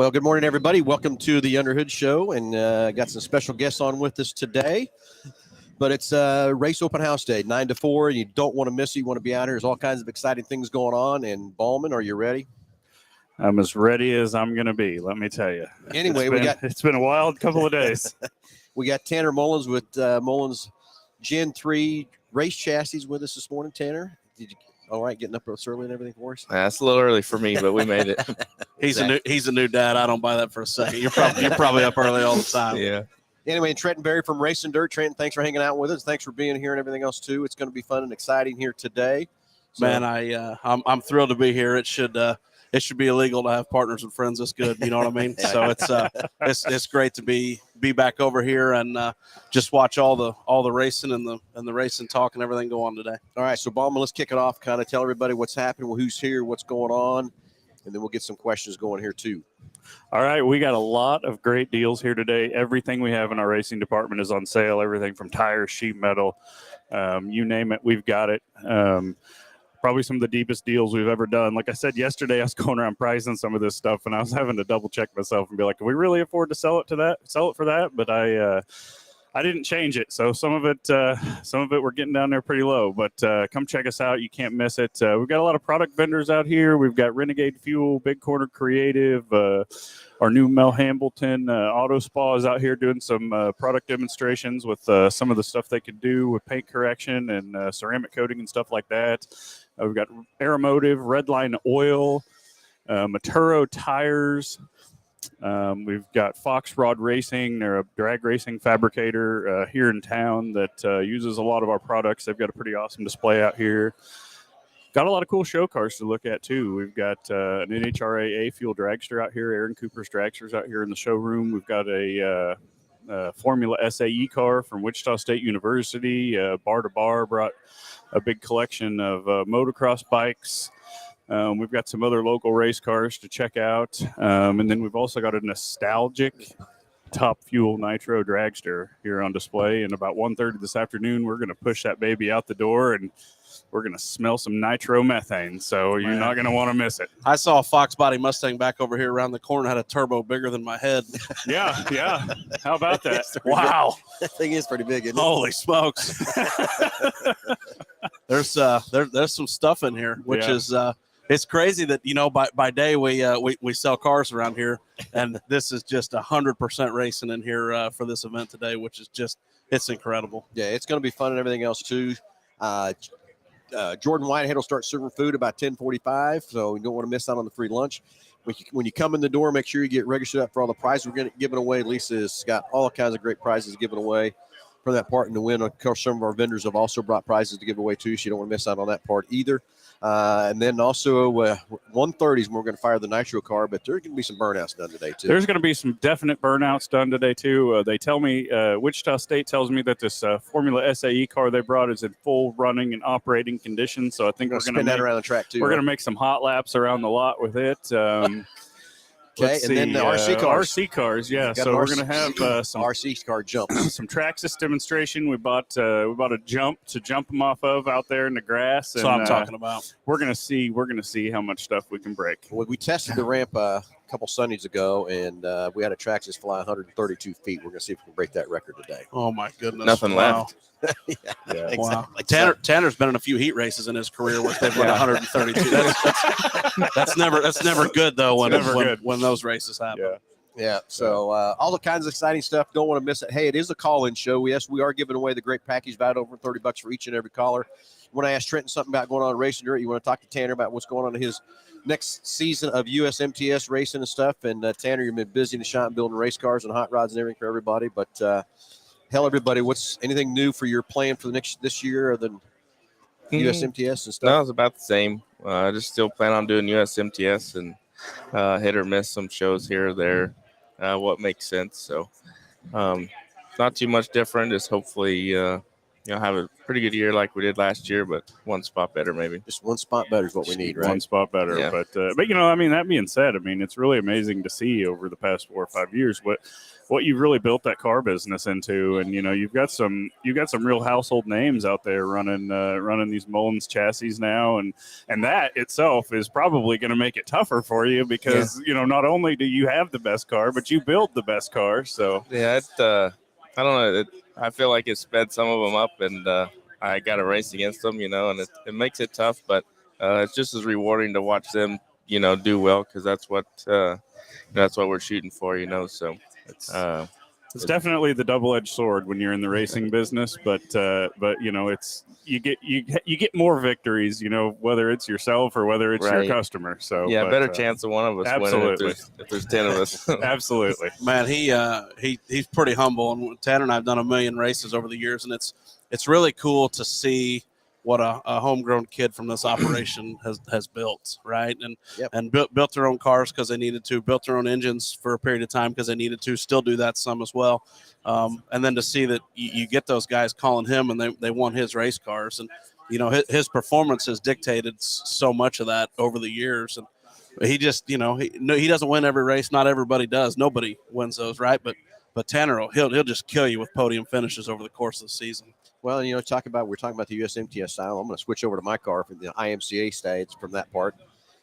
Well, good morning, everybody. Welcome to the Underhood Show, and got some special guests on with us today. But it's race open house day, 9 to 4. You don't want to miss it. You want to be out here. There's all kinds of exciting things going on. And Ballman, are you ready? I'm as ready as I'm going to be, let me tell you. Anyway, it's been a wild couple of days. We got Tanner Mullins with Mullins Gen 3 race chassis with us this morning. Tanner, did you all right getting up so early and everything for us? That's a little early for me, but we made it. He's a new dad. I don't buy that for a second. You're probably up early all the time. Yeah. Anyway, Trenton Berry from Racing Dirt. Trenton, thanks for hanging out with us. Thanks for being here and everything else too. It's going to be fun and exciting here today. So, Man, I'm thrilled to be here. It should be illegal to have partners and friends this good. You know what I mean? So it's great to be back over here and just watch all the racing and the racing talk and everything go on today. All right, so Ballman, let's kick it off. Kind of tell everybody what's happening, who's here, what's going on, and then we'll get some questions going here too. All right, we got a lot of great deals here today. Everything we have in our racing department is on sale. Everything from tires, sheet metal, you name it, we've got it. Probably some of the deepest deals we've ever done. Like I said yesterday, I was going around pricing some of this stuff, and I was having to double check myself and be like, "Can we really afford to sell it for that?" But I didn't change it, so some of it we're getting down there pretty low. But come check us out; you can't miss it. We've got a lot of product vendors out here. We've got Renegade Fuel, Big Corner Creative, our new Mel Hambelton Auto Spa is out here doing some product demonstrations with some of the stuff they could do with paint correction and ceramic coating and stuff like that. We've got Aeromotive, Redline Oil, Maturo Tires. We've got Fox Rod Racing. They're a drag racing fabricator here in town that uses a lot of our products. They've got a pretty awesome display out here. Got a lot of cool show cars to look at, too. We've got an NHRA A-Fuel dragster out here. Aaron Cooper's dragster's out here in the showroom. We've got a Formula SAE car from Wichita State University. Bar to Bar brought a big collection of motocross bikes. We've got some other local race cars to check out. And then we've also got a nostalgic Top Fuel Nitro dragster here on display. And about 1:30 this afternoon, we're going to push that baby out the door, and we're going to smell some nitromethane. So you're not going to want to miss it. I saw a Fox Body Mustang back over here around the corner, had a turbo bigger than my head. Yeah. How about that? Wow. That thing is pretty big, isn't it? Holy smokes. There's some stuff in here, which is it's crazy that, by day we sell cars around here, and this is just 100% racing in here for this event today, which is it's incredible. Yeah, it's going to be fun and everything else too. Jordan Whitehead will start serving food about 10:45, so you don't want to miss out on the free lunch. When you come in the door, make sure you get registered up for all the prizes we're going to give away. Lisa's got all kinds of great prizes given away from that part and to win. Of course, some of our vendors have also brought prizes to give away too, so you don't want to miss out on that part either. And then also 1:30 is when we're going to fire the nitro car, but there's going to be some burnouts done today too. There's going to be some definite burnouts done today too. They tell me, Wichita State tells me that this Formula SAE car they brought is in full running and operating condition. So I think we're going to spin that around the track too. We're going to make some hot laps around the lot with it. Okay, and then the RC cars, yeah. So we're going to have some RC car jump, some Traxxas demonstration. We bought a jump to jump them off of out there in the grass. That's what I'm talking about. We're going to see how much stuff we can break. Well, we tested the ramp a couple Sundays ago, and we had a Traxxas fly 132 feet. We're going to see if we can break that record today. Oh my goodness! Nothing left. Yeah, wow. Exactly. Tanner's been in a few heat races in his career where they've run 132. That's never good though when those races happen. Yeah. So all the kinds of exciting stuff. Don't want to miss it. Hey, it is a call-in show. Yes, we are giving away the great package valued over $30 for each and every caller. When I asked Trenton something about going on in Racing Dirt, you want to talk to Tanner about what's going on in his next season of USMTS racing and stuff. And Tanner, you've been busy in the shop building race cars and hot rods and everything for everybody. But tell everybody what's anything new for your plan for this year other than USMTS and stuff. No, it's about the same. I just still plan on doing USMTS and hit or miss some shows here or there. What makes sense. So not too much different. Just hopefully have a pretty good year like we did last year, but one spot better maybe. Just one spot better is what we need, right? One spot better. Yeah. But I mean, that being said, I mean, it's really amazing to see over the past 4 or 5 years what you've really built that car business into. And, you've got some real household names out there running these Mullins chassis now. And that itself is probably going to make it tougher for you because, not only do you have the best car, but you build the best car. So, yeah, I don't know. I feel like it sped some of them up, and I got to race against them, and it makes it tough, but it's just as rewarding to watch them, do well because that's what we're shooting for, So it's definitely the double-edged sword when you're in the racing business, but it's you get more victories, whether it's yourself or whether it's your customer. So yeah, better chance of one of us winning if there's 10 of us. Absolutely, Man, he's pretty humble, and Tanner and I've done a million races over the years, and it's really cool to see what a homegrown kid from this operation has built, right? And built their own cars because they needed to, built their own engines for a period of time because they needed to, still do that some as well. And then to see that you get those guys calling him and they won his race cars. And, his performance has dictated so much of that over the years. And he just, he doesn't win every race. Not everybody does. Nobody wins those, right? But Tanner, he'll just kill you with podium finishes over the course of the season. Well, we're talking about the USMTS style. I'm going to switch over to my car from the IMCA stats from that part.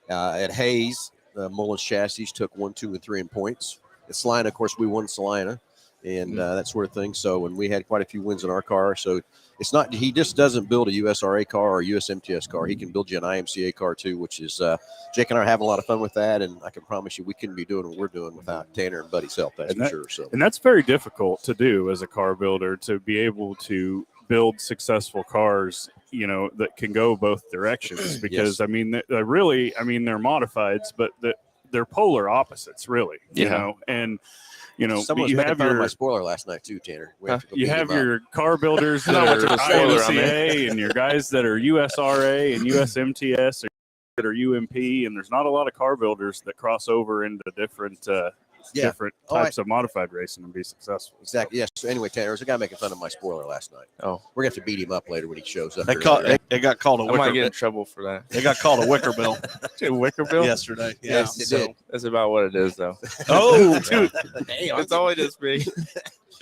At Hayes, Mullins chassis took 1, 2, and 3 in points. At Salina, of course, we won Salina and that sort of thing. So, and we had quite a few wins in our car. So it's not, he just doesn't build a USRA car or a USMTS car. He can build you an IMCA car too, which is, Jake and I are having a lot of fun with that. And I can promise you we couldn't be doing what we're doing without Tanner and Buddy's help. That's for sure. So, and that's very difficult to do as a car builder, to be able to build successful cars, that can go both directions because, I mean, they're modifieds, but they're polar opposites really, and, someone's you making have fun of my spoiler last night too, Tanner. You have your car builders that are IMCA and your guys that are USRA and USMTS or that are UMP, and there's not a lot of car builders that cross over into different types of modified racing and be successful. Exactly. Yes. So anyway, Tanner, there's a guy making fun of my spoiler last night. Oh, we're gonna have to beat him up later when he shows up. They got called a I might get in trouble for that. They got called a wicker bill. A wicker bill yesterday. Yeah, yes, it did. That's about what it is, though. Oh, dude, it's always just me.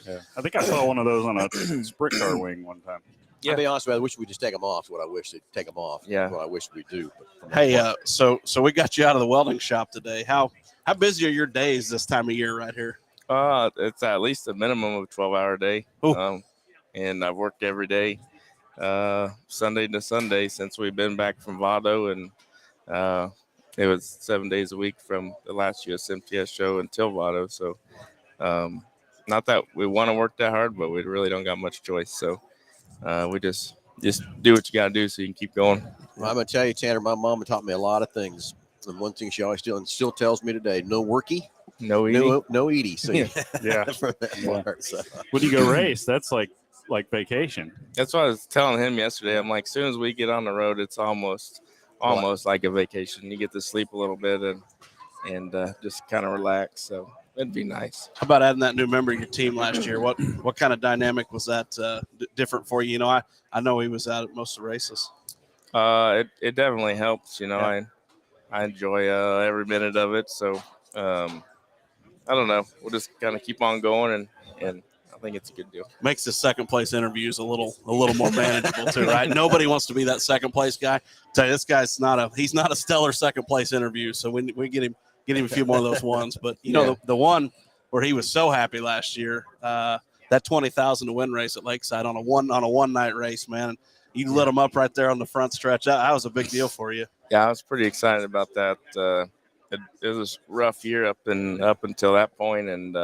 Yeah, I think I saw one of those on a sprint car wing one time. Yeah. I'll be honest with you, I wish we'd just take them off. Is what I wish they'd take them off. Yeah. That's what I wish we'd do. Hey, so we got you out of the welding shop today. How busy are your days this time of year right here? It's at least a minimum of a 12-hour day. And I've worked every day, Sunday to Sunday since we've been back from Vado, and it was 7 days a week from the last USMTS show until Vado. So, not that we want to work that hard, but we really don't got much choice. So, we just do what you got to do so you can keep going. Well, I'm going to tell you, Tanner, my mom taught me a lot of things. And one thing she always still tells me today, no worky, no Edie. No Edie. So, yeah. From that part, so. When you go race, that's like vacation. That's what I was telling him yesterday. I'm like, as soon as we get on the road, it's almost like a vacation. You get to sleep a little bit and just kind of relax. So it'd be nice. How about adding that new member to your team last year? What kind of dynamic was that different for you? I know he was out at most of the races. It definitely helps. Yeah. I enjoy every minute of it. So I don't know. We'll just kind of keep on going, and I think it's a good deal. Makes the second place interviews a little more manageable too, right? Nobody wants to be that second place guy. Tell you, this guy's not a stellar second place interview. So we get him a few more of those ones. But the one where he was so happy last year, that 20,000 to win race at Lakeside on a one night race, man. You lit him up right there on the front stretch. That was a big deal for you. Yeah, I was pretty excited about that. It was a rough year up until that point, and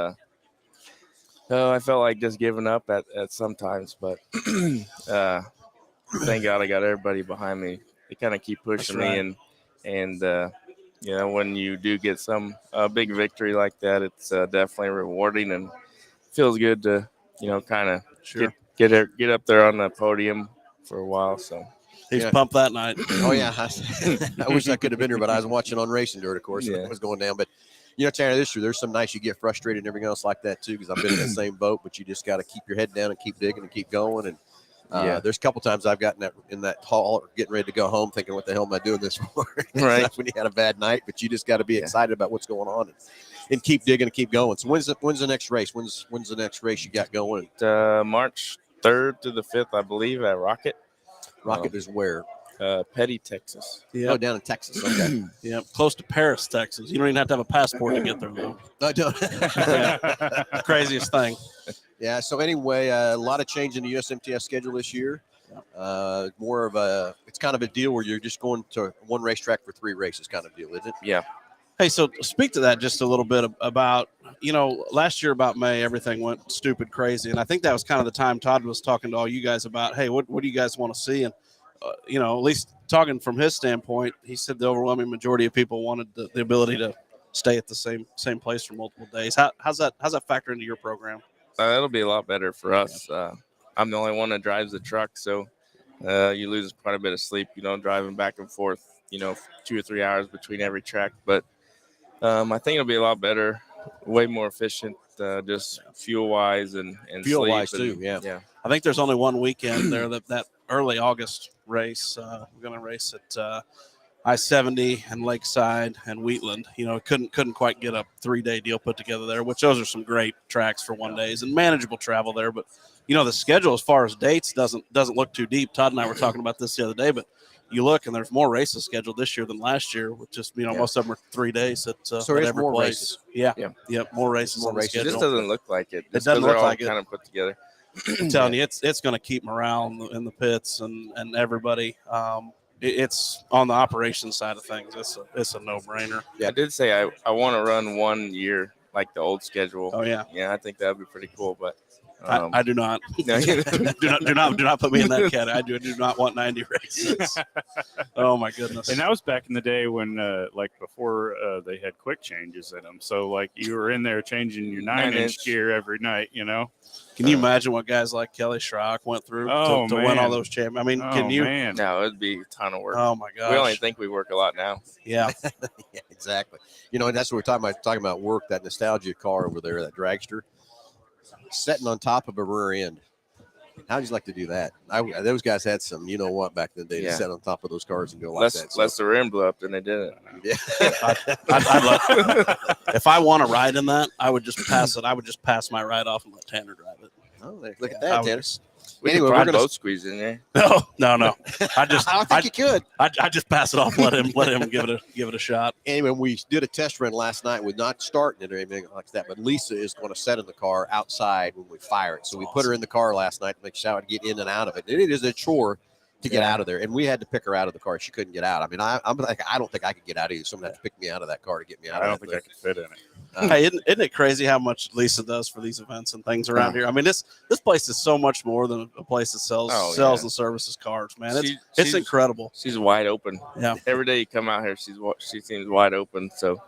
I felt like just giving up at sometimes. But thank God I got everybody behind me. They kind of keep pushing me, and when you do get some big victory like that, it's definitely rewarding and feels good to kind of get up there on the podium for a while. So. He's pumped that night. Oh, yeah. I wish I could have been here, but I was watching on Racing Dirt, of course, when it was going down. But, Tanner, this year, there's some nights you get frustrated and everything else like that, too, because I've been in the same boat. But you just got to keep your head down and keep digging and keep going. And There's a couple times I've gotten in that hall getting ready to go home thinking, what the hell am I doing this for? Right. When you had a bad night, but you just got to be excited about what's going on and keep digging and keep going. So when's the next race? When's the next race you got going? March 3rd to the 5th, I believe, at Rocket. Rocket is where? Petty, Texas. Oh, down in Texas. Okay. Yeah, close to Paris, Texas. You don't even have to have a passport to get there, though. I don't. Craziest thing. Yeah. So anyway, a lot of change in the USMTS schedule this year. More of it's kind of a deal where you're just going to one racetrack for 3 races kind of deal, isn't it? Yeah. Hey, so speak to that just a little bit about, last year about May, everything went stupid crazy. And I think that was kind of the time Todd was talking to all you guys about, hey, what do you guys want to see? And, at least talking from his standpoint, he said the overwhelming majority of people wanted the ability to stay at the same place for multiple days. How's that factor into your program? It'll be a lot better for us. I'm the only one that drives the truck, so you lose quite a bit of sleep, driving back and forth, 2 or 3 hours between every track. But I think it'll be a lot better, way more efficient, just fuel-wise and Fuel-wise sleep. too, yeah. I think there's only one weekend there that early August race. We're going to race at I-70 and Lakeside and Wheatland. Couldn't quite get a 3-day deal put together there, which those are some great tracks for 1 days and manageable travel there. But the schedule as far as dates doesn't look too deep. Todd and I were talking about this the other day, but you look and there's more races scheduled this year than last year, with just most of them are 3 days at So at there's every more place. races. Yeah, Yeah. Yep, more races. More on the races. It schedule. just doesn't look like it. It doesn't look all like it. kind of put together. I'm telling you, it's going to keep morale in the pits and everybody. It's on the operations side of things. It's a no-brainer. Yeah. I did say I want to run 1 year like the old schedule. Oh yeah, Yeah, I think that would be pretty cool. But I do not. No. do not put me in that category. I do not want 90 races. Oh my goodness. And that was back in the day when, before they had quick changes in them. So, you were in there changing your 9-inch gear every night, Can you imagine what guys like Kelly Schrock went through to win all those champions? I mean, can you? Man. No, it'd be a ton of work. Oh my gosh. We only think we work a lot now. Yeah. Yeah, exactly. And that's what we're talking about work, that nostalgia car over there, that dragster, sitting on top of a rear end. How'd you like to do that? Those guys had some, back in the day, to sit on top of those cars and go like that. Less the rim blew up than they did it. Yeah. I'd love, if I want to ride in that, I would just pass it. I would just pass my ride off and let Tanner drive it. Oh, look at that, Tanner. We Anyway, could we're probably gonna both squeeze in there. No. I don't think you could. I just pass it off. Let him give it a shot. Anyway, we did a test run last night with not starting it or anything like that, but Lisa is going to set in the car outside when we fire it. So we put her in the car last night to make sure I would get in and out of it. And it is a chore to get out of there, and we had to pick her out of the car. She couldn't get out. I mean, I'm like, I don't think I could get out either. Someone had to pick me out of that car to get me out. I don't think I could fit in it. Hey, isn't it crazy how much Lisa does for these events and things around here? I mean, this place is so much more than a place that sells and services cars, man. It's incredible. She's wide open. Yeah. Every day you come out here, she seems wide open. So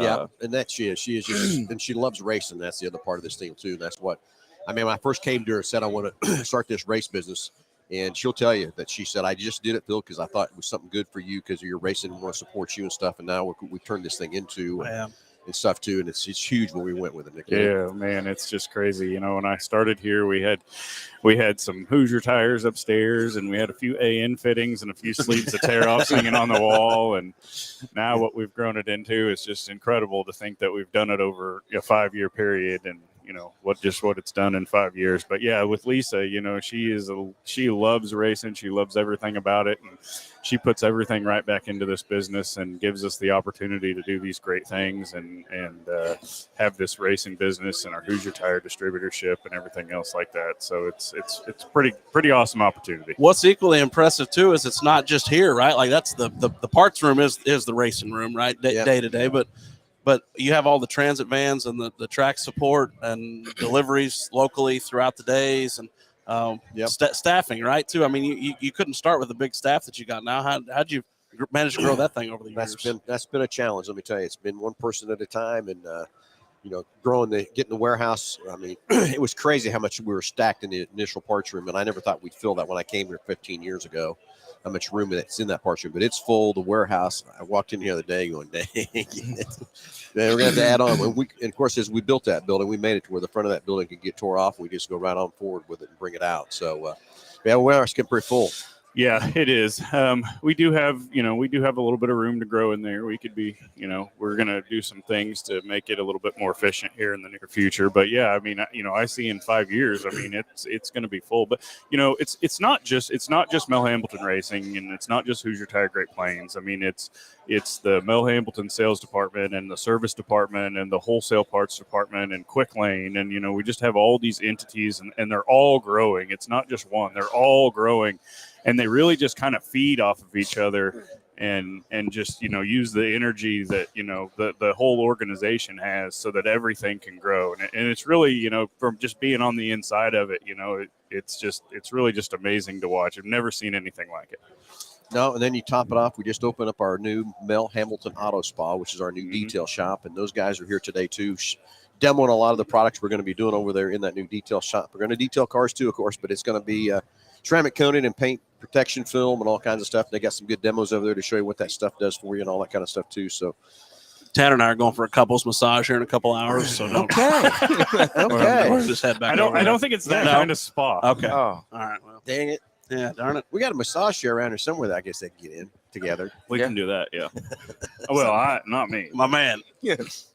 yeah, and that she is just, and she loves racing. That's the other part of this thing too. And that's what, I mean, when I first came to her and said I want to start this race business, and she'll tell you that she said, I just did it, Phil, because I thought it was something good for you because you're racing and want to support you and stuff. And now we turned this thing into and stuff too, and it's huge when we went with it. Nick. Yeah, man, it's just crazy. When I started here, we had some Hoosier tires upstairs, and we had a few AN fittings and a few sleeves of tear off hanging on the wall. And now what we've grown it into is just incredible to think that we've done it over a 5-year period, and what it's done in 5 years. But yeah, with Lisa, she loves racing. She loves everything about it. And she puts everything right back into this business and gives us the opportunity to do these great things and have this racing business and our Hoosier Tire distributorship and everything else like that. So it's pretty awesome opportunity. What's equally impressive too is it's not just here, right? Like that's the parts room is the racing room, right? Day to day, but you have all the transit vans and the track support and deliveries locally throughout the days and staffing, right, too. I mean, you couldn't start with the big staff that you got now. How'd you manage to grow that thing over the years? That's been a challenge, let me tell you. It's been one person at a time, and getting the warehouse. I mean, it was crazy how much we were stacked in the initial parts room, and I never thought we'd fill that when I came here 15 years ago. How much room that's in that parts room, but it's full. The warehouse. I walked in the other day going, dang, man, we're gonna have to add on. And of course, as we built that building, we made it to where the front of that building could get tore off. We just go right on forward with it and bring it out. So, yeah, warehouse getting pretty full. Yeah, it is. We do have a little bit of room to grow in there. We could be, we're going to do some things to make it a little bit more efficient here in the near future. But yeah, I mean, I see in 5 years, I mean, it's going to be full. But it's not just Mel Hambelton Racing, and it's not just Hoosier Tire Great Plains. I mean, it's the Mel Hambelton sales department and the service department and the wholesale parts department and Quick Lane, and we just have all these entities, and they're all growing. It's not just one; they're all growing. And they really just kind of feed off of each other and just, use the energy that, the whole organization has so that everything can grow. And it's really, from just being on the inside of it, it's really just amazing to watch. I've never seen anything like it. No, and then you top it off. We just opened up our new Mel Hambelton Auto Spa, which is our new detail shop. And those guys are here today, too, demoing a lot of the products we're going to be doing over there in that new detail shop. We're going to detail cars, too, of course, but it's going to be ceramic coating and paint protection film and all kinds of stuff. They got some good demos over there to show you what that stuff does for you and all that kind of stuff too. So Tanner and I are going for a couples massage here in a couple hours. So okay. Just head back. I don't think it's that kind of spa. Okay. Oh, all right. Well, dang it. Yeah, darn it. We got a massage chair around here somewhere that I guess they can get in together. We can do that. Yeah. Well, not me. My man. Yes.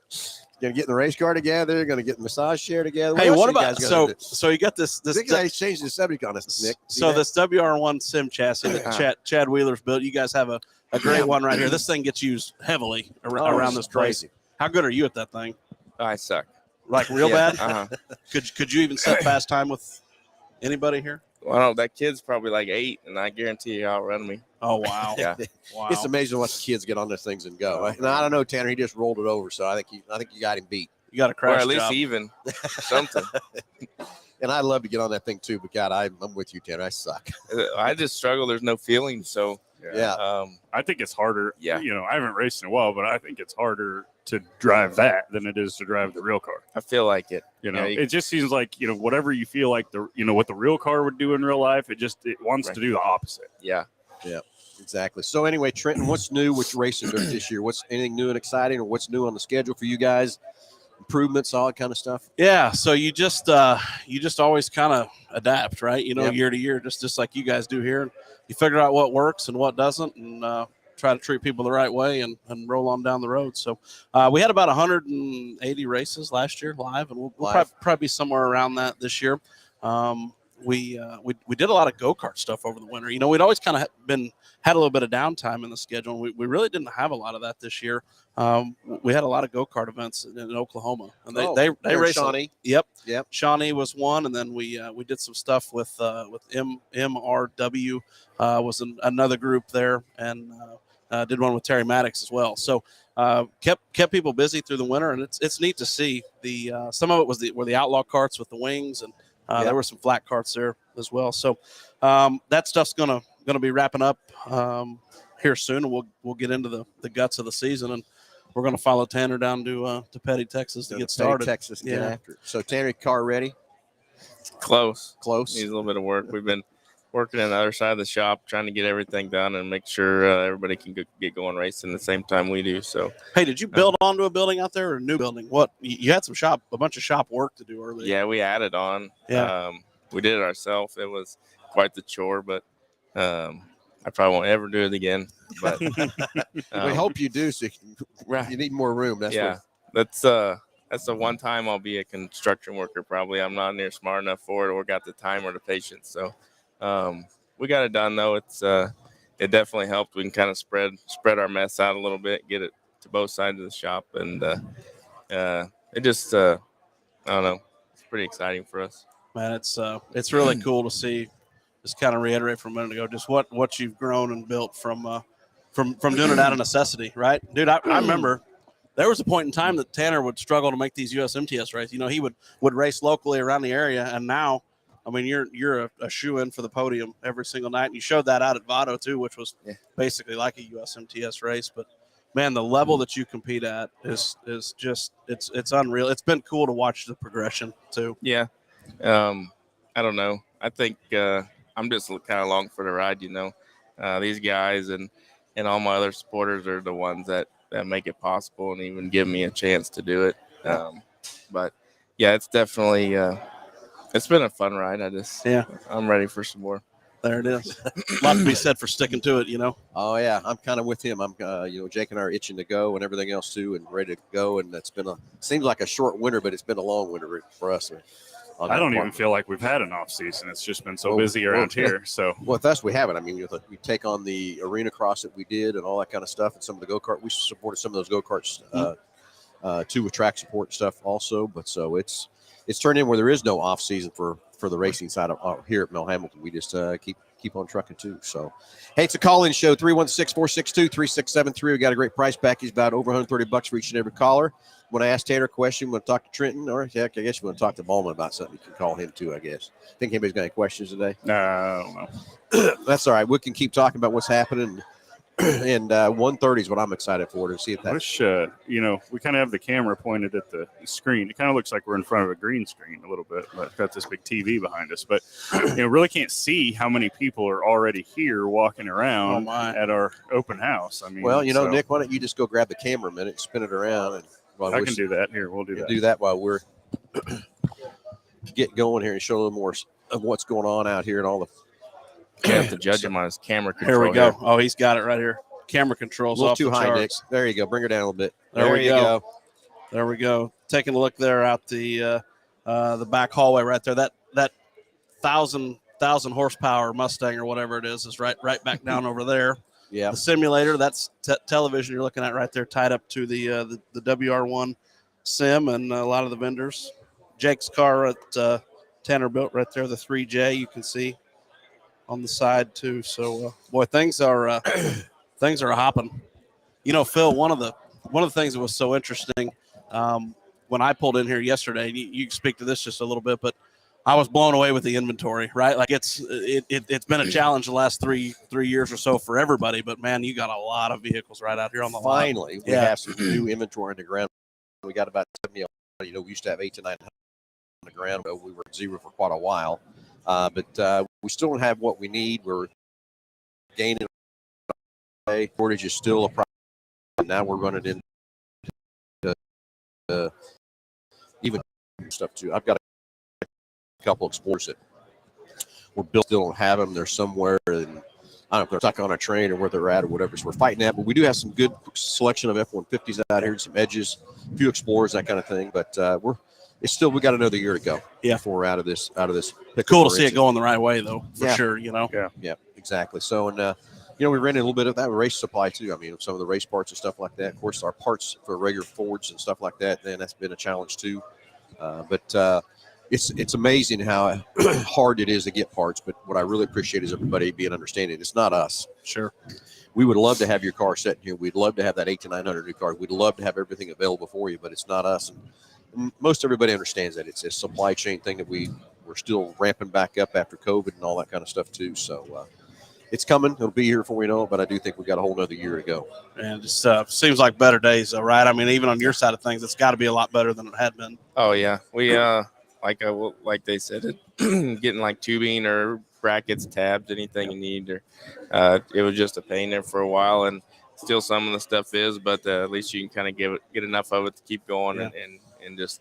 Gonna get in the race car together. Gonna get the massage chair together. Hey, what about so you got this? I think I changed the subject on us, Nick. So this WR1 sim chassis that Chad Wheeler's built. You guys have a great one right here. This thing gets used heavily around this place. Crazy. How good are you at that thing? I suck. Like real bad? Uh-huh. Could you even set fast time with anybody here? Well, that kid's probably like 8, and I guarantee you outrun me. Oh wow! Yeah. Wow. It's amazing what the kids get on those things and go. And I don't know, Tanner. He just rolled it over, so I think you got him beat. You got a crash Or at least job. even something. And I'd love to get on that thing too, but God, I'm with you, Tanner. I suck. I just struggle. There's no feeling, so Yeah. I think it's harder. Yeah. I haven't raced in a while, but I think it's harder to drive that than it is to drive the real car. I feel like it. It just seems like, whatever you feel like what the real car would do in real life, it wants to do the opposite. Yeah. Yeah, exactly. So anyway, Trenton, what's new with your racing this year? What's anything new and exciting, or what's new on the schedule for you guys? Improvements, all that kind of stuff. Yeah, so you just always kind of adapt, right? Year to year, just like you guys do here. You figure out what works and what doesn't, and try to treat people the right way and roll on down the road. So we had about 180 races last year live, and we'll probably be somewhere around that this year. We did a lot of go-kart stuff over the winter. We'd always kind of had a little bit of downtime in the schedule. We really didn't have a lot of that this year. We had a lot of go-kart events in Oklahoma, and they raced. Shawnee. Yep. Shawnee was one, and then we did some stuff with MRW was another group there, and did one with Terry Maddox as well. So kept people busy through the winter, and it's neat to see the some of it were the outlaw karts with the wings, and there were some flat karts there as well. So that stuff's gonna be wrapping up here soon, and we'll get into the guts of the season, and we're gonna follow Tanner down to Petty, Texas to get started. Texas, get after it. So Tanner, car ready? Close. Close. Needs a little bit of work. We've been working on the other side of the shop, trying to get everything done and make sure everybody can get going racing the same time we do. So, hey, did you build onto a building out there or a new building? What you had a bunch of shop work to do earlier. Yeah, we added on. Yeah. We did it ourselves. It was quite the chore, but I probably won't ever do it again. But we hope you do. So you need more room. That's the one time I'll be a construction worker. Probably I'm not near smart enough for it or got the time or the patience. So we got it done though. It definitely helped. We can kind of spread our mess out a little bit, get it to both sides of the shop, and it just I don't know. It's pretty exciting for us. Man, it's really cool to see. Just kind of reiterate from a minute ago, just what you've grown and built from doing it out of necessity, right, dude? I remember there was a point in time that Tanner would struggle to make these USMTS races. He would race locally around the area, and now, I mean, you're a shoe-in for the podium every single night. And you showed that out at Vado too, which was basically like a USMTS race. But man, the level that you compete at is just it's unreal. It's been cool to watch the progression too. Yeah. I don't know. I think I'm just kind of along for the ride. These guys and all my other supporters are the ones that make it possible and even give me a chance to do it. But yeah, it's definitely it's been a fun ride. I'm ready for some more. There it is. A lot to be said for sticking to it, Oh yeah, I'm kind of with him. I'm, Jake and I are itching to go and everything else too, and ready to go. And it's been seems like a short winter, but it's been a long winter for us. I don't even feel like we've had an off season. It's just been so busy around here. So with us, we haven't. I mean, we take on the arena cross that we did and all that kind of stuff, and some of the go kart. We supported some of those go karts too with track support stuff also. But so it's turned in where there is no off season for the racing side of here at Hambelton. We just keep on trucking too. So, hey, it's a call-in show, 316-462-3673. We got a great price package, about over $130 for each and every caller. When I ask Tanner a question, want to talk to Trenton, or heck, I guess you want to talk to Ballman about something, you can call him too, I guess. Think anybody's got any questions today? no, I don't know. That's all right. We can keep talking about what's happening. And 130 is what I'm excited for, to see if I that's. wish, we kind of have the camera pointed at the screen. It kind of looks like we're in front of a green screen a little bit, but got this big TV behind us. But, really can't see how many people are already here walking around at our open house. I mean, well, Nick, why don't you just go grab the camera a minute, spin it around, and I can do that. Here, we'll do that. Do that while we're get going here and show a little more of what's going on out here and all the. You have to judge him on his camera control. Here we go. Oh, he's got it right here. Camera controls a little off too the high, charts. Nick. There you go. Bring her down a little bit. There you go. There we go. Taking a look there out the back hallway right there. That 1,000 horsepower Mustang or whatever it is right back down over there. Yeah. The simulator, that's television you're looking at right there, tied up to the WR1 sim and a lot of the vendors. Jake's car at Tanner built right there, the 3J you can see on the side too. So boy, things are hopping. Phil, one of the things that was so interesting when I pulled in here yesterday, you can speak to this just a little bit, but I was blown away with the inventory, right? Like it's been a challenge the last three years or so for everybody, but man, you got a lot of vehicles right out here on the lot. Finally, we have some new inventory on the ground. We got about 70. We used to have 800 to 900 on the ground, but we were at zero for quite a while. But we still don't have what we need. We're gaining. Shortage is still a problem. Now we're running into even stuff too. I've got a couple Explorers that were built, still don't have them. They're somewhere, and I don't know if they're stuck on a train or where they're at or whatever. So we're fighting that. But we do have some good selection of F-150s out here, some Edges, a few Explorers, that kind of thing. But we got another year to go. Yeah, before we're out of this. Cool to see it going the right way, though, for sure. Yeah, exactly. So and we ran into a little bit of that with race supply too. I mean, some of the race parts and stuff like that. Of course, our parts for regular Fords and stuff like that. Then that's been a challenge too. But it's amazing how hard it is to get parts. But what I really appreciate is everybody being understanding. It's not us. Sure. We would love to have your car set here. We'd love to have that 800 to 900 new car. We'd love to have everything available for you, but it's not us. And most everybody understands that it's a supply chain thing that we're still ramping back up after COVID and all that kind of stuff too. So it's coming. It'll be here before we know it, but I do think we got a whole nother year to go. And it just seems like better days, though, right? I mean, even on your side of things, it's got to be a lot better than it had been. Oh yeah, we like they said, getting like tubing or brackets, tabs, anything you need. Or it was just a pain there for a while, and still some of the stuff is, but at least you can kind of get enough of it to keep going and just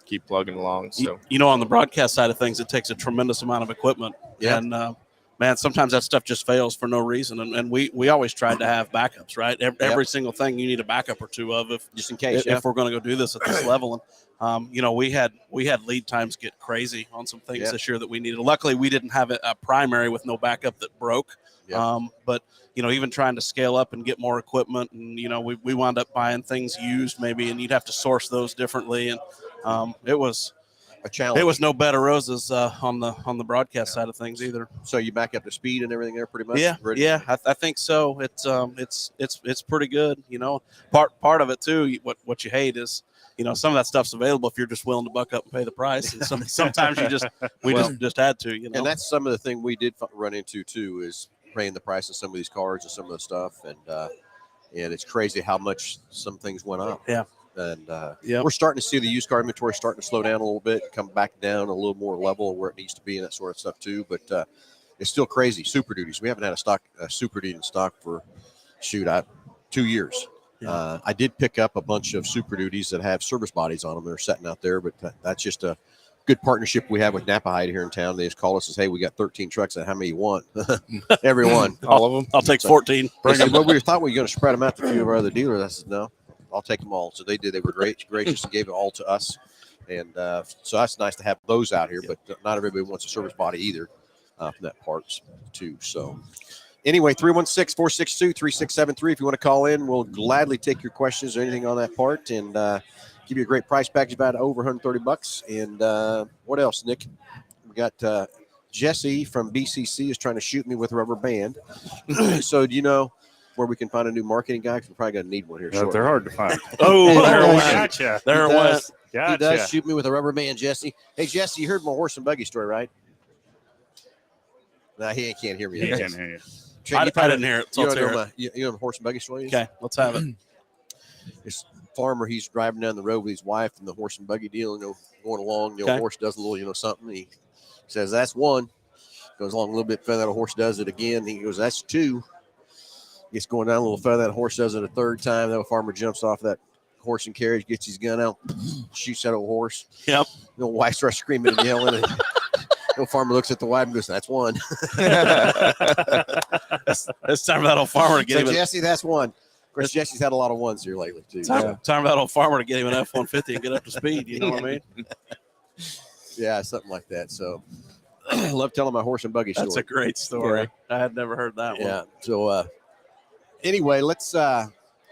keep plugging along. So on the broadcast side of things, it takes a tremendous amount of equipment. Yeah. And man, sometimes that stuff just fails for no reason. And we always tried to have backups, right? Every single thing you need a backup or two of, just in case, if we're going to go do this at this level. And we had lead times get crazy on some things this year that we needed. Luckily, we didn't have a primary with no backup that broke. But even trying to scale up and get more equipment, and we wound up buying things used maybe, and you'd have to source those differently, and it was a challenge. It was no bed of roses on the broadcast side of things either. So you back up to speed and everything there pretty much. Yeah, I think so. It's pretty good. Part of it too. What you hate is some of that stuff's available if you're just willing to buck up and pay the price. And sometimes we just had to. And that's some of the thing we did run into too, is paying the price of some of these cards and some of the stuff. And and it's crazy how much some things went up. Yeah. And Yep. we're starting to see the used car inventory starting to slow down a little bit, come back down a little more level where it needs to be and that sort of stuff too. But it's still crazy. Super Duties. We haven't had a Super Duty in stock for 2 years. Yeah. I did pick up a bunch of Super Duties that have service bodies on them. They're sitting out there, but that's just a good partnership we have with Napa Hyde here in town. They just call us and say, hey, we got 13 trucks. And how many you want? Every one. All of them. I'll take 14. They said, well, we thought we were going to spread them out to a few of our other dealers. I said, no, I'll take them all. So they did. They were gracious and gave it all to us. And so that's nice to have those out here, but not everybody wants a service body either from that parts too. So anyway, 316-462-3673. If you want to call in, we'll gladly take your questions or anything on that part and give you a great price package about over $130. And what else, Nick? We got Jesse from BCC is trying to shoot me with a rubber band. So do you know where we can find a new marketing guy? 'Cause we're probably going to need one here shortly. They're hard to find. Oh, there it went. Gotcha. There it He went. does. Gotcha. He does shoot me with a rubber band, Jesse. Hey, Jesse, you heard my horse and buggy story, right? Nah, he can't hear me. He can't hear you. Trent, I you probably- didn't hear it. So You let's know, hear it. you know the horse and buggy story is? Okay, let's have it. This farmer, he's driving down the road with his wife and the horse and buggy deal, going along. The Okay. horse does a little, something. He says, that's one. Goes along a little bit further. The horse does it again. He goes, that's two. Gets going down a little further. That horse does it a third time. Then the farmer jumps off that horse and carriage, gets his gun out, shoots that old horse. Yep. The wife starts screaming and yelling. And the farmer looks at the wife and goes, that's one. It's time for that old farmer to get So him. Jesse, that's one. Of course, Jesse's had a lot of ones here lately, too. Time for that old farmer to get him an F-150 and get up to speed. You know what I mean? Yeah, something like that. So I love telling my horse and buggy story. That's a great story. I had never heard that one. Yeah. So anyway, let's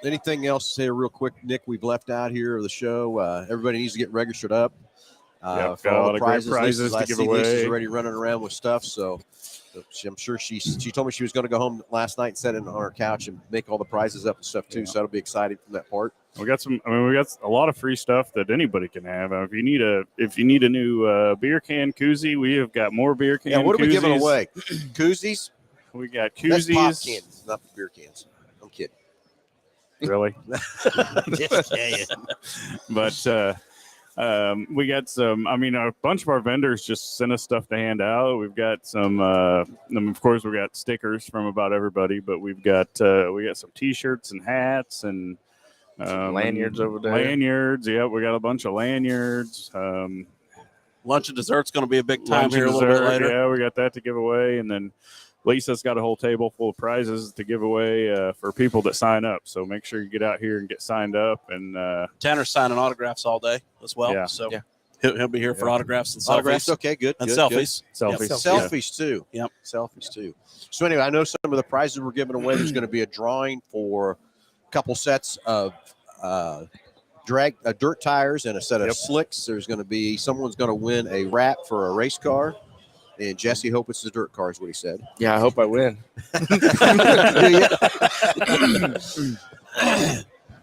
anything else here real quick, Nick, we've left out here of the show. Everybody needs to get registered up. Yep, For got a all lot the of great prizes Lisa's, to I give see Lisa's away. already running around with stuff. So I'm sure she told me she was going to go home last night and sit in on her couch and make all the prizes up and stuff too. Yeah. So that'll be exciting from that part. We got we got a lot of free stuff that anybody can have. If you need a new beer can koozie, we have got more beer can. Yeah, what are we giving koozies. away? Koozies? We got That's pop koozies. cans, not beer cans. I'm kidding. Really? Just kidding. But we got some. A bunch of our vendors just sent us stuff to hand out. We've got some. Of course, we got stickers from about everybody, but we got some T-shirts and hats and Lanyards over there. Lanyards, yeah, we got a bunch of lanyards. Lunch and dessert's going to be a big time Lunch here a and little bit dessert, later. Yeah, we got that to give away, and then Lisa's got a whole table full of prizes to give away for people that sign up. So make sure you get out here and get signed up. And Tanner's signing autographs all day as well. Yeah. So Yeah. he'll be here for Yeah. autographs and selfies. Autographs, okay, good. And good, selfies. selfies, Good. Yep. Selfies too. Yep. Selfies too. So anyway, I know some of the prizes we're giving away. There's going to be a drawing for a couple sets of dirt tires and a set of Yep. slicks. There's going to be someone's going to win a wrap for a race car. And Jesse, hope it's the dirt car is what he said. Yeah, I hope I win.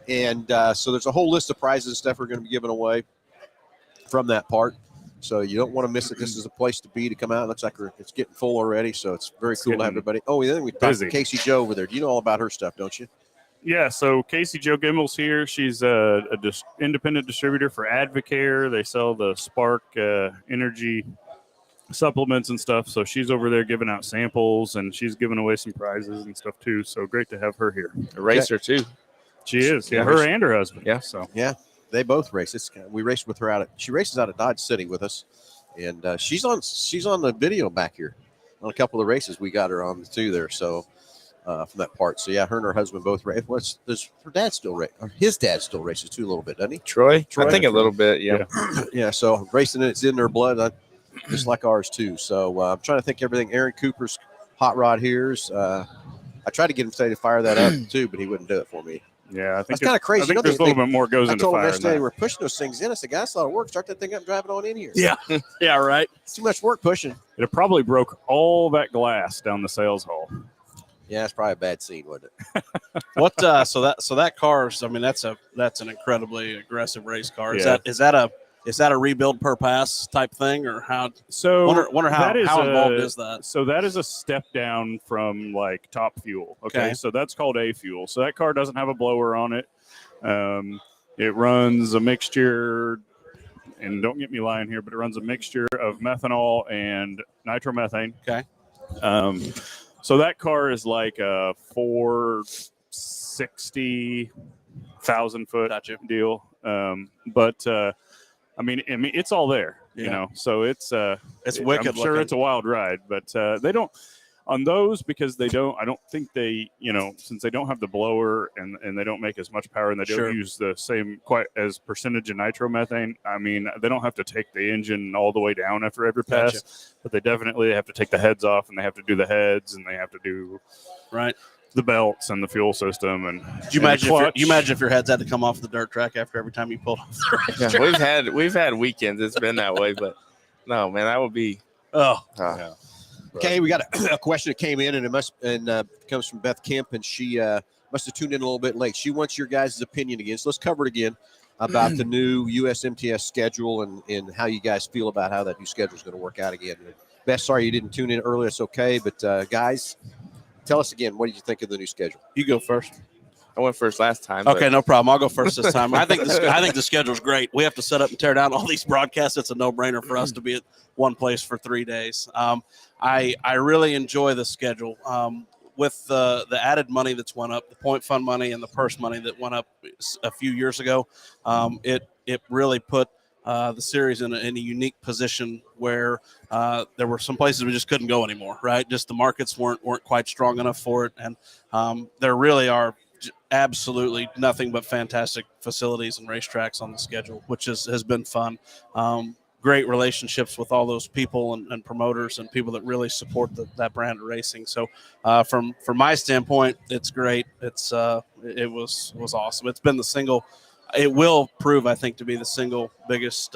And so there's a whole list of prizes and stuff we're going to be giving away from that part. So you don't want to miss it. This is a place to be to come out. It looks like it's getting full already. So it's very cool to have getting everybody. Oh, and then we talked busy. to Casey Joe over there. Do you know all about her stuff, don't you? Yeah, so Casey Jo Gimbel's here. She's a independent distributor for Advocare. They sell the Spark energy supplements and stuff. So she's over there giving out samples, and she's giving away some prizes and stuff too. So great to have her here. A racer too. She is, yeah, Yeah, her and her husband. Yeah. So They both race. We raced with her she races out of Dodge City with us, and she's on the video back here on a couple of the races we got her on too there. So from that part, so yeah, her and her husband both race. Does her dad still race? Or his dad still races too a little bit, doesn't he? Troy? Troy. I think a little bit. Yeah. Yeah. So racing it's in their blood, just like ours too. So I'm trying to think everything. Aaron Cooper's hot rod here's. I tried to get him to fire that up too, but he wouldn't do it for me. yeah, I think That's kind of crazy. I think You know, there's a little bit more goes I into told him fire. yesterday than we're pushing those things in. I said, guys, a lot of work. Start that thing up and drive it on in here. Yeah. Yeah, right. It's too much work pushing. It probably broke all that glass down the sales hall. Yeah, it's probably a bad scene, wasn't it? So that car's, I mean, that's an incredibly aggressive race car. Is Yeah. that a is that a rebuild per pass type thing, or how? So Wonder how involved is that? So that is a step down from like top fuel. Okay. Okay. So that's called A fuel. So that car doesn't have a blower on it. It runs a mixture, and don't get me lying here, but it runs a mixture of methanol and nitromethane. Okay. So that car is like a 460,000 foot deal. But I mean, it's all there, you know. So it's wicked. I'm sure it's a wild ride, but they don't on those because they don't. I don't think they, since they don't have the blower and they don't make as much power and they don't use the same quite as percentage of nitromethane. I mean, they don't have to take the engine all the way down after every pass, but they definitely have to take the heads off and they have to do the heads and they have to do the belts and the fuel system. And you imagine if your heads had to come off the dirt track after every time you pulled off the racetrack? Yeah, we've had weekends it's been that way, but no, man, that would be Okay, we got a question that came in, and it comes from Beth Kemp, and she must have tuned in a little bit late. She wants your guys' opinion again, so let's cover it again about the new USMTS schedule and how you guys feel about how that new schedule is going to work out again. Beth, sorry you didn't tune in earlier. It's okay, but guys, tell us again, what did you think of the new schedule? You go first. I went first last time. Okay, no problem. I'll go first this time. I think the schedule's great. We have to set up and tear down all these broadcasts. It's a no-brainer for us to be at one place for 3 days. I really enjoy the schedule. With the added money that's went up, the point fund money and the purse money that went up a few years ago, it really put the series in a unique position where there were some places we just couldn't go anymore, right? Just the markets weren't quite strong enough for it, and there really are absolutely nothing but fantastic facilities and racetracks on the schedule, which has been fun. Great relationships with all those people and promoters and people that really support that brand of racing. So from my standpoint, it's great. It was awesome. It's been it will prove, I think, to be the single biggest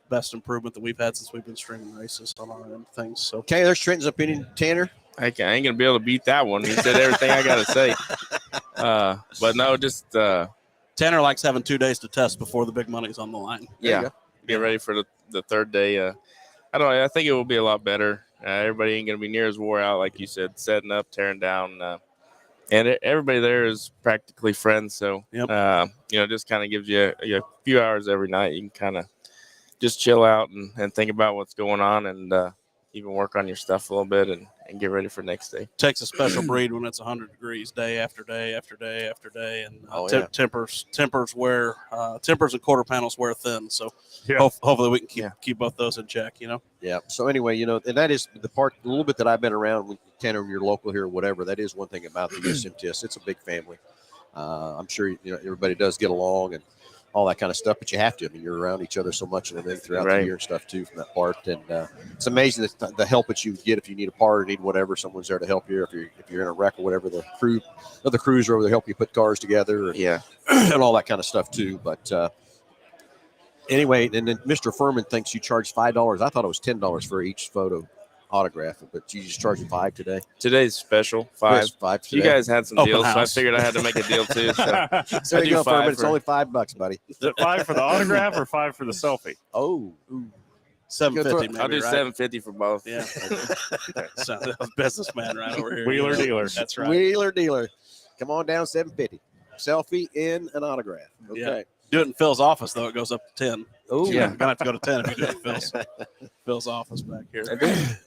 best improvement that we've had since we've been streaming races on our end of things. So okay, there's Trenton's opinion. Tanner? I ain't gonna be able to beat that one. He said everything I gotta say. But no, just Tanner likes having 2 days to test before the big money's on the line. Yeah, get ready for the third day. I don't know. I think it will be a lot better. Everybody ain't gonna be near as wore out, like you said, setting up, tearing down, and everybody there is practically friends. So just kind of gives you a few hours every night. You can kind of just chill out and think about what's going on and even work on your stuff a little bit and get ready for next day. Takes a special breed when it's 100 degrees day after day after day after day, and tempers and quarter panels wear thin. So hopefully we can keep both those in check. Yeah. So anyway, and that is the part a little bit that I've been around with Tanner, you're local here or whatever. That is one thing about the USMTS. It's a big family. I'm sure everybody does get along and all that kind of stuff, but you have to. I mean, you're around each other so much and everything throughout the year and stuff too from that part. And it's amazing the help that you get if you need a part or need whatever. Someone's there to help you. If you're in a wreck or whatever, the crews are over there to help you put cars together. And all that kind of stuff too. But anyway, and then Mr. Furman thinks you charge $5. I thought it was $10 for each photo autograph, but you just charging $5 today. Today's special $5. Today. You guys had some deals, so I house. figured I had to make a deal too. So there you go, Furman. It's only $5, buddy. Is it $5 for the autograph or $5 for the selfie? Oh, $750 maybe. I'll do $750 for both. Yeah, so businessman right over here. Wheeler dealer. That's right. Wheeler dealer. Come on down, $750. Selfie in an autograph. Okay. Yeah. Do it in Phil's office though; it goes up to 10. Oh, You're gonna have to go to 10 if you do it in Phil's office back here.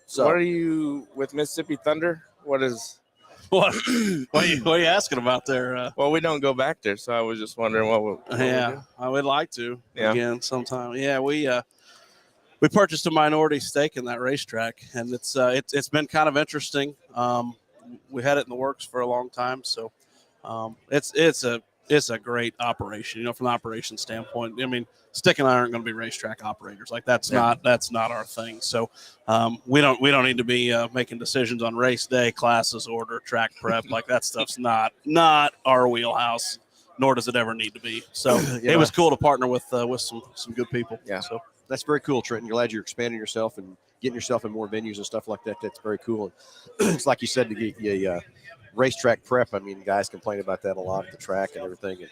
So, what are you with Mississippi Thunder? What are you asking about there? Well, we don't go back there, so I was just wondering what I would like to again sometime. Yeah, we purchased a minority stake in that racetrack, and it's been kind of interesting. We had it in the works for a long time, so it's a great operation, from an operation standpoint. I mean, Stick and I aren't going to be racetrack operators. Like that's not our thing. So we don't need to be making decisions on race day, classes, order, track prep. Like that stuff's not our wheelhouse, nor does it ever need to be. So it was cool to partner with some good people. Yeah. So that's very cool, Trenton. Glad you're expanding yourself and getting yourself in more venues and stuff like that. That's very cool. And it's like you said, to get you racetrack prep. I mean, guys complain about that a lot at the track and everything. And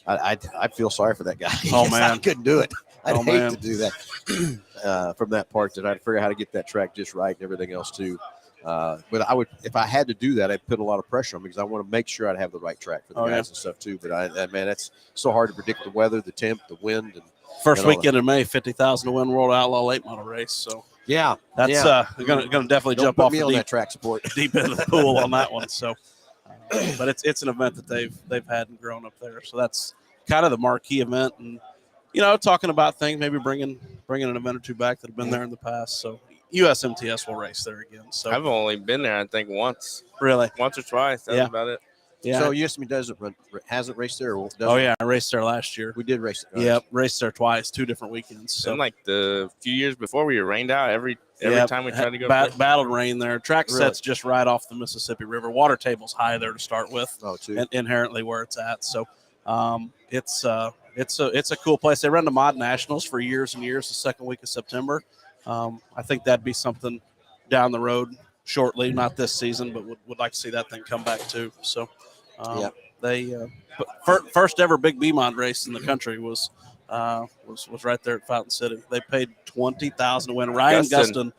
I feel sorry for that guy. Oh, man. I couldn't do it. I'd hate man. to do that from that part. That I'd figure out how to get that track just right and everything else too. But I would, if I had to do that, I'd put a lot of pressure on me because I want to make sure I'd have the right track for the guys and stuff too. But man, that's so hard to predict the weather, the temp, the wind, and first weekend in May, 50,000 to win World Outlaw late model race. So that's gonna definitely Don't jump put off me the on that track support deep end of the pool on that one. So, but it's an event that they've had and grown up there. So that's kind of the marquee event, and talking about things, maybe bringing an event or two back that have been there in the past. So USMTS will race there again. So I've only been there, I think, once. Really? Once or twice. That's about it. Yeah. So USMTS hasn't raced there? Or oh, yeah. I raced there last year. We did race it. Yep. Raced there twice, 2 different weekends. So and like the few years before, we were rained out every time we tried to go. Battled rain there. Track sets just right off the Mississippi River. Water table's high there to start with. Oh, too. And inherently where it's at. So it's a cool place. They run the Mod Nationals for years and years, the second week of September. I think that'd be something down the road shortly, not this season, but would like to see that thing come back too. So they first ever big B-Mod race in the country was right there at Fountain City. They paid $20,000 to win. Ryan Gustin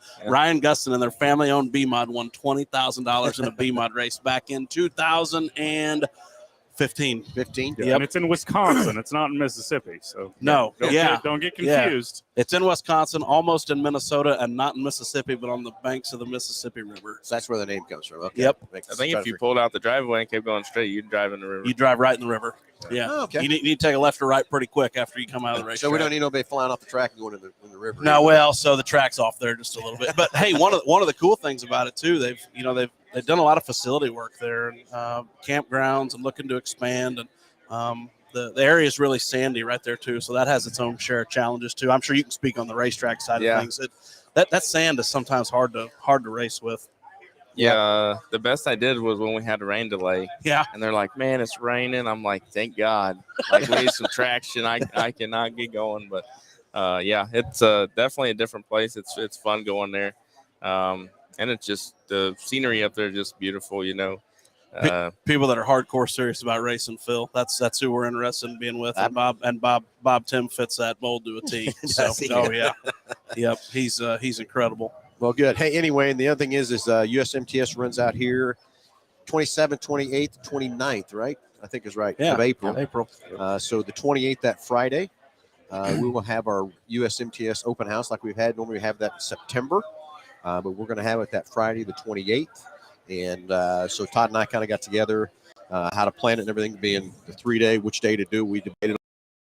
and their family-owned B-Mod won $20,000 in a B-Mod race back in 2015. 15. Yeah, and it's in Wisconsin. It's not in Mississippi. So don't get confused. Yeah. It's in Wisconsin, almost in Minnesota, and not in Mississippi, but on the banks of the Mississippi River. So that's where the name comes from. Okay. Yep. I think if you pulled out the driveway and kept going straight, you'd drive in the river. You drive right in the river. Yeah. Oh, okay. You need to take a left or right pretty quick after you come out of the race. So we don't need nobody flying off the track and going in the river. No, well, so the track's off there just a little bit. But hey, one of the cool things about it too, they've done a lot of facility work there and campgrounds and looking to expand, and the area is really sandy right there too. So that has its own share of challenges too. I'm sure you can speak on the racetrack side of things. That sand is sometimes hard to race with. Yeah, the best I did was when we had a rain delay. Yeah. And they're like, man, it's raining. I'm like, thank God. Like, we need some traction. I cannot get going. But, it's definitely a different place. It's fun going there. And it's just the scenery up there is just beautiful, People that are hardcore serious about racing, Phil. That's who we're interested in being with. And Bob Tim fits that mold to a T. So, yep, he's incredible. Well, good. Hey, anyway, and the other thing is USMTS runs out here 27th, 28th, 29th, right? I think is right. Yeah, of April. April. So the 28th, that Friday, we will have our USMTS open house like we've had. Normally we have that in September, but we're going to have it that Friday, the 28th. And so Todd and I kind of got together how to plan it and everything, being the 3-day, which day to do. We debated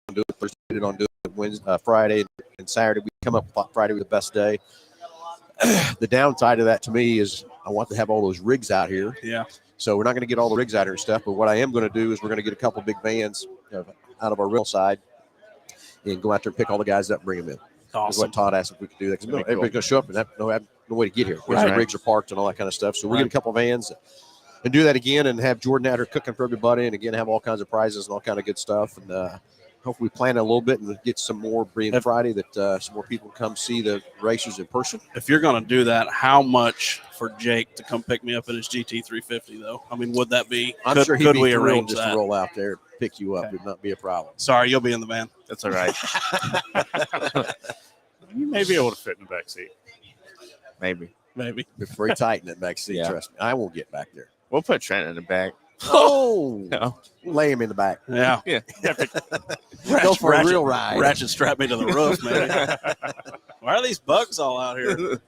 on doing it Thursday, debated on doing it Wednesday, Friday, and Saturday. We come up with Friday was the best day. The downside of that to me is I want to have all those rigs out here. Yeah. So we're not going to get all the rigs out here and stuff, but what I am going to do is we're going to get a couple big vans out of our real side and go out there and pick all the guys up and bring them in. Awesome. That's what Todd asked if we could do that. Because everybody's going to show up and have no way to get here. Where the rigs are parked and all that kind of stuff. So we'll get a couple vans and do that again and have Jordan out here cooking for everybody and again have all kinds of prizes and all kind of good stuff. And hopefully we plan a little bit and get some more being Friday that some more people come see the racers in person. If you're going to do that, how much for Jake to come pick me up in his GT 350 though? I mean, would that be? I'm sure he'd be we thrilled arrange just that? to roll out there, pick you up. Okay. It'd not be a problem. Sorry, you'll be in the van. That's all right. You may be able to fit in the back seat. Maybe. It's very tight in that back seat. Yeah. Trust me, I won't get back there. We'll put Trent in the back. Oh, No. lay him in the back. Yeah. Go for a real ride. Ratchet strap me to the roof, man. Why are these bugs all out here?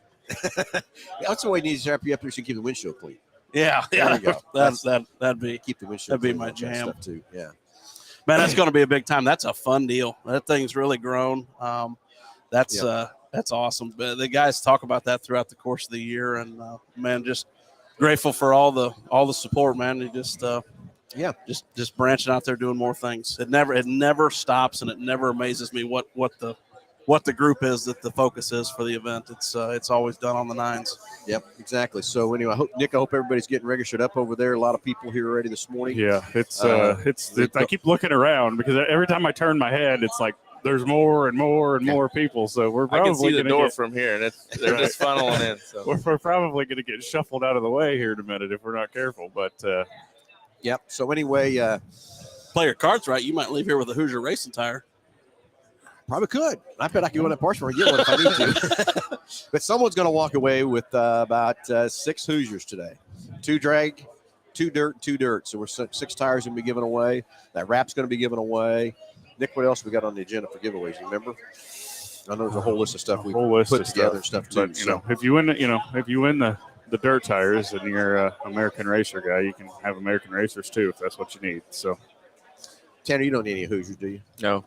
That's the way he needs to strap you up here so you keep the windshield clean. Yeah. There you go. That'd be Keep the windshield That'd be clean. my all that jam. stuff too. Yeah. Man, that's going to be a big time. That's a fun deal. That thing's really grown. That's awesome. But the guys talk about that throughout the course of the year, and man, just grateful for all the support, man. You just branching out there doing more things. It never stops, and it never amazes me what the group is that the focus is for the event. It's always done on the nines. Yep, exactly. So anyway, I hope everybody's getting registered up over there. A lot of people here already this morning. Yeah, I keep looking around because every time I turn my head, it's like there's more and more and more people. So we're probably I can see the door get, from here, and they're just funneling in. So we're probably going to get shuffled out of the way here in a minute if we're not careful. But Yep. So anyway, play your cards right, you might leave here with a Hoosier racing tire. Probably could. I bet I could go in that parts store and get one if I need to. But someone's going to walk away with about 6 Hoosiers today. 2 drag, 2 dirt, 2 dirt. So we're 6 tires going to be given away. That wrap's going to be given away. Nick, what else we got on the agenda for giveaways? You remember? I know there's a whole list of stuff we put together and stuff too. But, if you win, if you win the dirt tires and you're a American Racer guy, you can have American Racers too if that's what you need. So, Tanner, you don't need any Hoosiers, do you? No,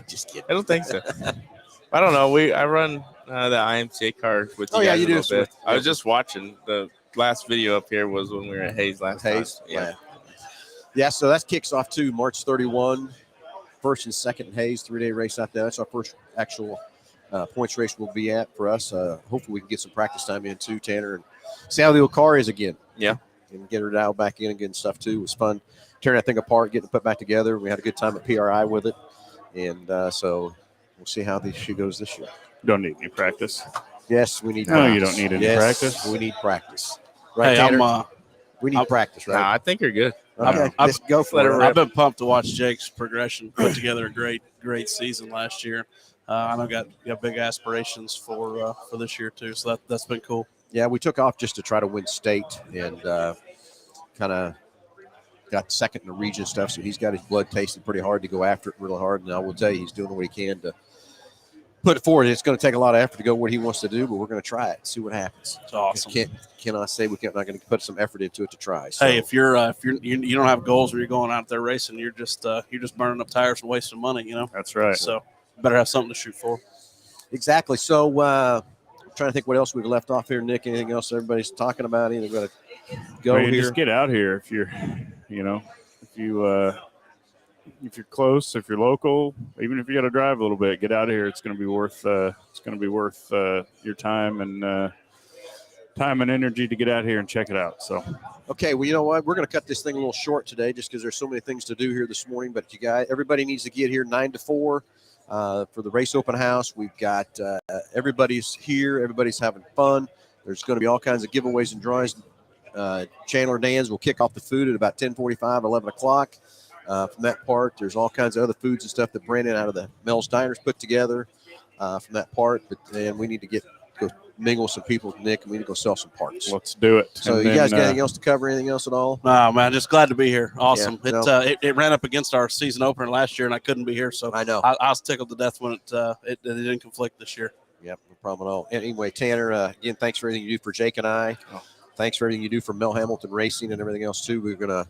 Just kidding. I don't think so. I don't know. I run the IMCA car with you Oh, yeah, guys you a do. little bit. I was just watching the last video up here was when we were at Hayes last time. Yeah. Yeah, so that kicks off too, March 31, first and second Hayes, 3-day race out there. That's our first actual points race we'll be at for us. Hopefully we can get some practice time in too, Tanner, and see how the old car is again. Yeah. And get her dialed back in and getting stuff too. It was fun tearing that thing apart, getting it put back together. We had a good time at PRI with it. And so we'll see how she goes this year. don't need any practice. Yes, we need No, practice. you don't need any Yes, practice. We need practice. Right, Hey, Tanner? We need practice, Nah, right? I think you're good. Okay, I'm- let's go for it. I've been pumped to watch Jake's progression. Put together a great season last year. I know got big aspirations for this year too. So that's been cool. Yeah, we took off just to try to win state and kind of got second in the region stuff. So he's got his blood tasted pretty hard to go after it really hard. And I will tell you, he's doing what he can to put it forward. It's going to take a lot of effort to go what he wants to do, but we're going to try it, see what happens. It's awesome. Cannot say we're not going to put some effort into it to try. So, Hey, if you don't have goals where you're going out there racing, you're just burning up tires and wasting money. That's right. So better have something to shoot for. exactly. So I'm trying to think what else we've left off here, Nick. Anything else everybody's talking about? Either going to go I mean, here. just get out here if you're, if you're close, if you're local, even if you got to drive a little bit, get out of here. It's going to be worth. Your time and energy to get out here and check it out. So, Okay, well, you know what? We're going to cut this thing a little short today just because there's so many things to do here this morning. But everybody needs to get here 9 to 4 for the race open house. We've got everybody's here. Everybody's having fun. There's going to be all kinds of giveaways and drawings. Chandler Dan's will kick off the food at about 10:45, 11 o'clock. From that part, there's all kinds of other foods and stuff that Brandon out of the Mel's Diners put together from that part. But then we need to go mingle with some people with Nick, and we need to go sell some parts. let's do it. So And you guys then, got anything else to cover? Anything else at all? Oh man, just glad to be here. Awesome. Yeah, It ran up against our season opener last year, and I couldn't be here, so I know. I was tickled to death when it didn't conflict this year. Yep, no problem at all. Anyway, Tanner, again, thanks for everything you do for Jake and I. Thanks for everything you do for Mel Hambelton Racing and everything else too. We're gonna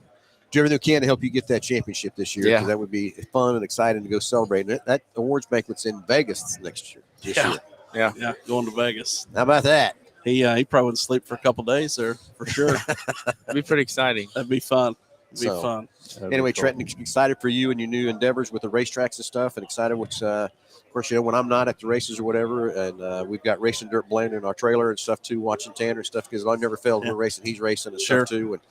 do everything we can to help you get that championship this year. Yeah. 'Cause that would be fun and exciting to go celebrate. And that awards banquet's in Vegas next year. This year. Yeah, going to Vegas. How about that? He probably wouldn't sleep for a couple days there for sure. It'd be pretty exciting. That'd be fun. It'd be So, fun. Anyway, Trenton, excited for you and your new endeavors with the racetracks and stuff, and excited which, of course, when I'm not at the races or whatever, and we've got Racing Dirt Blend in our trailer and stuff too, watching Tanner and stuff, because I've never failed. We're racing, he's racing and Sure. stuff too. And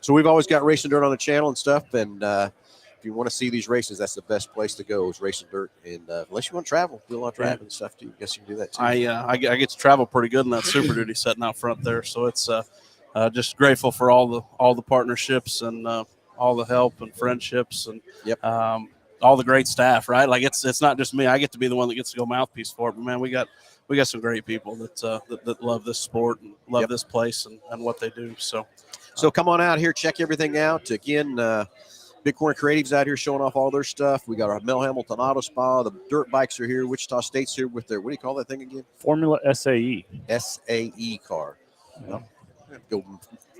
so we've always got Racing Dirt on the channel and stuff, and if you want to see these races, that's the best place to go is Racing Dirt. And unless you want to travel, do a lot of traveling and stuff too. I guess you can do that too. I get to travel pretty good in that Super Duty setting out front there, so it's just grateful for all the partnerships and all the help and friendships and all the great staff. Right, like it's not just me. I get to be the one that gets to go mouthpiece for it, but man, we got some great people that love this sport and love this place and what they do. So come on out here, check everything out. Again, Big Corner Creatives out here showing off all their stuff. We got our Mel Hambelton Auto Spa. The dirt bikes are here. Wichita State's here with their, what do you call that thing again? Formula SAE. SAE car. Go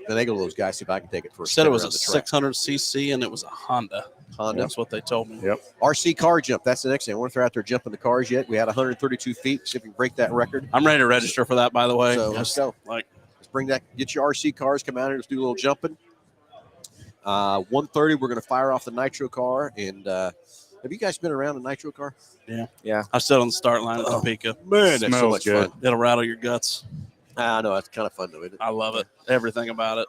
finagle those guys, see if I can take it for a said it spin was around a the track. 600cc and it was a Honda. That's what they told me. Yep. RC car jump. That's the next thing. I wonder if they're out there jumping the cars yet. We had 132 feet. See if we can break that record. I'm ready to register for that, by the way. So let's go. Like, Let's bring that. Get your RC cars. Come out here. Let's do a little jumping. 1:30. We're going to fire off the nitro car. And have you guys been around a nitro car? Yeah. I stood on the start line at Topeka. Man, that's so Smells much good. fun. It'll rattle your guts. I know it's kind of fun though. Isn't it? I love it. Everything about it.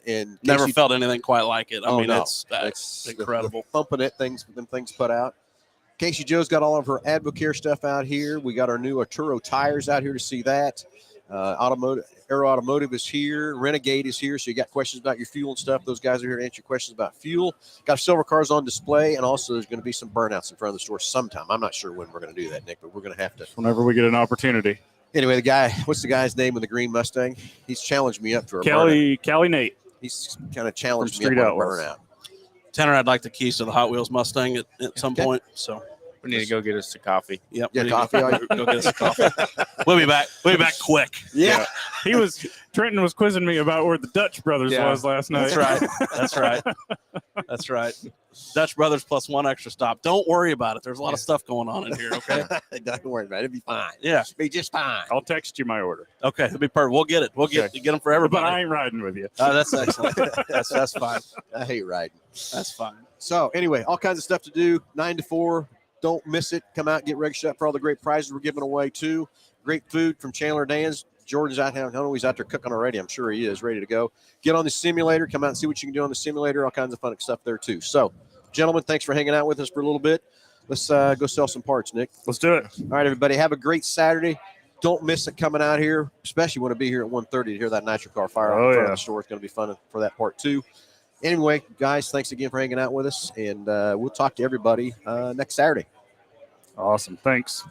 And Never Casey- felt anything quite like it. I Oh, mean, no. it's incredible. The thumping it things put out. Casey Joe's got all of her Advocare stuff out here. We got our new Arturo tires out here to see that. Aero Automotive is here. Renegade is here. So you got questions about your fuel and stuff. Those guys are here to answer your questions about fuel. Got silver cars on display, and also there's going to be some burnouts in front of the store sometime. I'm not sure when we're going to do that, Nick, but we're going to have to. Whenever we get an opportunity. Anyway, what's the guy's name with the green Mustang? He's challenged me up for a Callie Nate. He's kind of challenged From me up Street on a Outlaws. burnout. Tanner, I'd like the keys to the Hot Wheels Mustang at some point. So We need to go get us a coffee. yep, Yeah, we coffee. Go get us a coffee. We'll be back quick. Yeah. Trenton was quizzing me about where the Dutch brothers Yeah. was last night. That's right. Dutch Brothers plus one extra stop. Don't worry about it. There's a lot of stuff going on in here. Okay. Don't worry about it. It'll be fine. Yeah. It'll be just fine. I'll text you my order. Okay. It'll be perfect. We'll get it. We'll get them for But everybody. I ain't riding with you. Oh, that's excellent. That's fine. I hate riding. That's fine. So anyway, all kinds of stuff to do. 9 to 4. Don't miss it. Come out, get registered up for all the great prizes we're giving away too. Great food from Chandler Dan's. Jordan's out here. I know he's out there cooking already. I'm sure he is ready to go. Get on the simulator. Come out and see what you can do on the simulator. All kinds of fun stuff there too. So, gentlemen, thanks for hanging out with us for a little bit. Let's go sell some parts, Nick. Let's do it. All right, everybody. Have a great Saturday. Don't miss it coming out here, especially want to be here at 1:30 to hear that nitro car fire Oh, in front yeah. of the store. It's going to be fun for that part too. Anyway, guys, thanks again for hanging out with us, and we'll talk to everybody next Saturday. Awesome. Thanks.